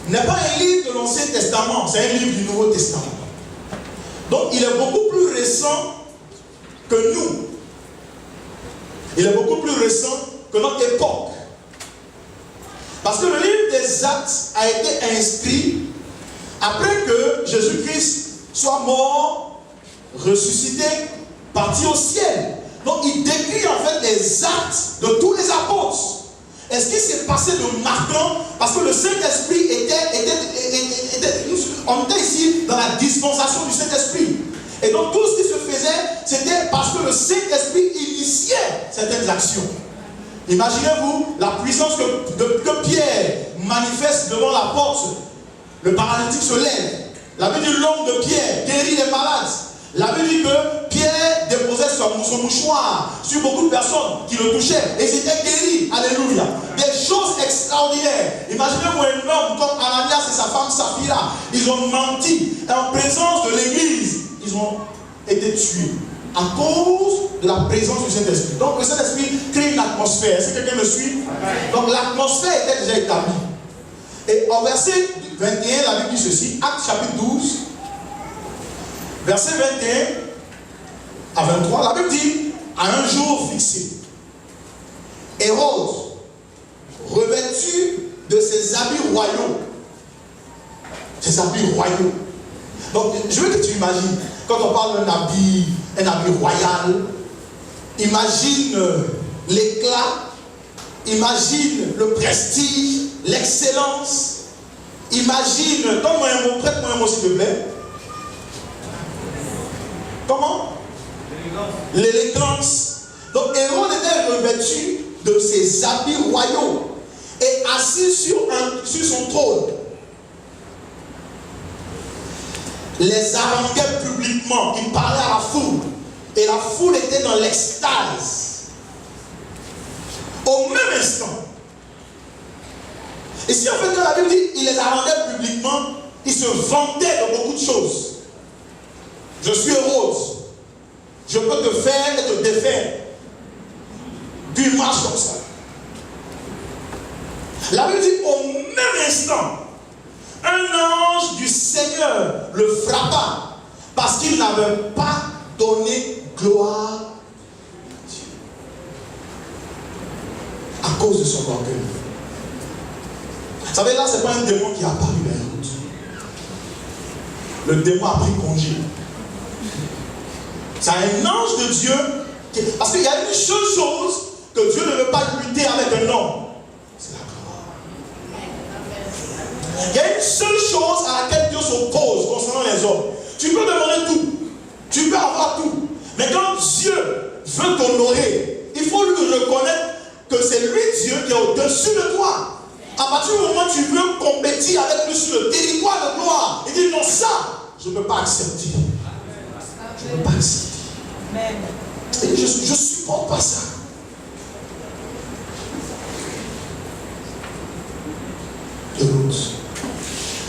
n'est pas un livre de l'Ancien Testament, c'est un livre du Nouveau Testament. Donc il est beaucoup plus récent que nous. Il est beaucoup plus récent que notre époque. Parce que le livre des Actes a été inscrit après que Jésus-Christ soit mort, ressuscité, parti au ciel. Donc il décrit en fait les actes de tous les apôtres. Et ce qui s'est passé de marquant, parce que le Saint-Esprit on était ici dans la dispensation du Saint-Esprit. Et donc tout ce qui se faisait, c'était parce que le Saint-Esprit initiait certaines actions. Imaginez-vous la puissance que Pierre manifeste devant la porte. Le paralytique se lève. La Bible dit l'homme de Pierre guérit les malades. La Bible dit que Pierre déposait son mouchoir sur beaucoup de personnes qui le touchaient et ils étaient guéris. Alléluia. Des choses extraordinaires. Imaginez-vous un homme comme Ananias et sa femme Saphira. Ils ont menti en présence de l'église. Ils ont été tués à cause de la présence du Saint-Esprit. Donc le Saint-Esprit crée une atmosphère. Est-ce que quelqu'un me suit? Donc l'atmosphère était déjà établie. Et en verset 21, la Bible dit ceci, Actes chapitre 12, verset 21 à 23, la Bible dit, à un jour fixé, Hérode, revêtu de ses habits royaux, donc je veux que tu imagines, quand on parle d'un habit royal, imagine l'éclat, imagine le prestige, l'excellence. Imagine, donne-moi un mot, prête-moi un mot s'il te plaît. Comment? L'élégance. Donc Hérode était revêtu de ses habits royaux et assis sur son trône. Les haranguait publiquement, il parlait à la foule et la foule était dans l'extase. Au même instant, ici en fait quand la Bible dit il les haranguait publiquement, il se vantait de beaucoup de choses. Je suis Hérode, je peux te faire et te défaire. Puis il marche comme ça. La Bible dit au même instant, un ange du Seigneur le frappa parce qu'il n'avait pas donné gloire à Dieu. À cause de son orgueil. Vous savez, là, ce n'est pas un démon qui a apparu vers l'autre. Le démon a pris congé. C'est un ange de Dieu. Parce qu'il y a une seule chose que Dieu ne veut pas lutter avec un homme. C'est la gloire. Il y a une seule chose à laquelle Dieu s'oppose concernant les hommes. Tu peux demander tout. Tu peux avoir tout. Mais quand Dieu veut t'honorer, il faut lui reconnaître que c'est lui Dieu qui est au-dessus de toi. À partir du moment où tu veux compétir avec lui sur le territoire de gloire, il dit non, ça, je ne peux pas accepter. Je ne peux pas accepter. Et je ne supporte pas ça.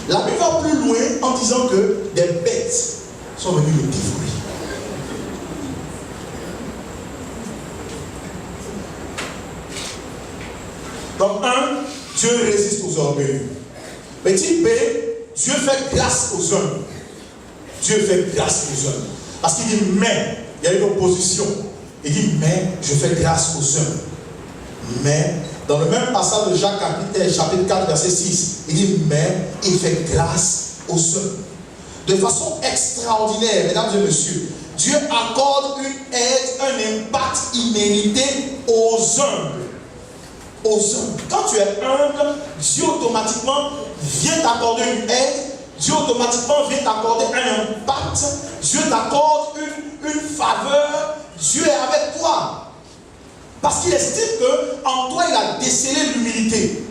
La Bible va plus loin en disant que des bêtes sont venues le dévorer. Donc, Dieu résiste aux orgueilleux. Petit B, Dieu fait grâce aux hommes. Dieu fait grâce aux hommes. Parce qu'il dit, mais, il y a une opposition. Il dit, mais, je fais grâce aux hommes. Mais, dans le même passage de Jacques chapitre 4, verset 6, il dit, mais, il fait grâce aux hommes. De façon extraordinaire, mesdames et messieurs, Dieu accorde une aide, un impact immérité aux humbles. Aux hommes. Quand tu es humble, Dieu automatiquement vient t'accorder une aide, Dieu automatiquement vient t'accorder un impact, Dieu t'accorde une faveur, Dieu est avec toi. Parce qu'il estime qu'en toi il a décelé l'humilité.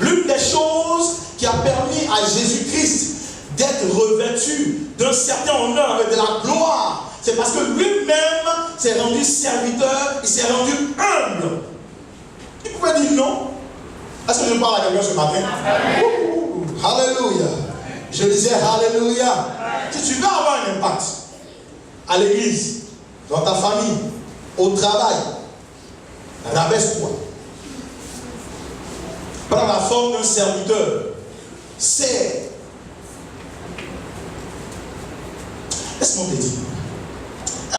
L'une des choses qui a permis à Jésus-Christ d'être revêtu d'un certain honneur et de la gloire, c'est parce que lui-même s'est rendu serviteur, il s'est rendu humble. Il pouvait dire non. Est-ce que je parle à quelqu'un ce matin? Alléluia. Je disais Alléluia. Si tu veux avoir un impact à l'église, dans ta famille, au travail, rabaisse-toi. Prends la forme d'un serviteur. c'est... Laisse-moi te dire.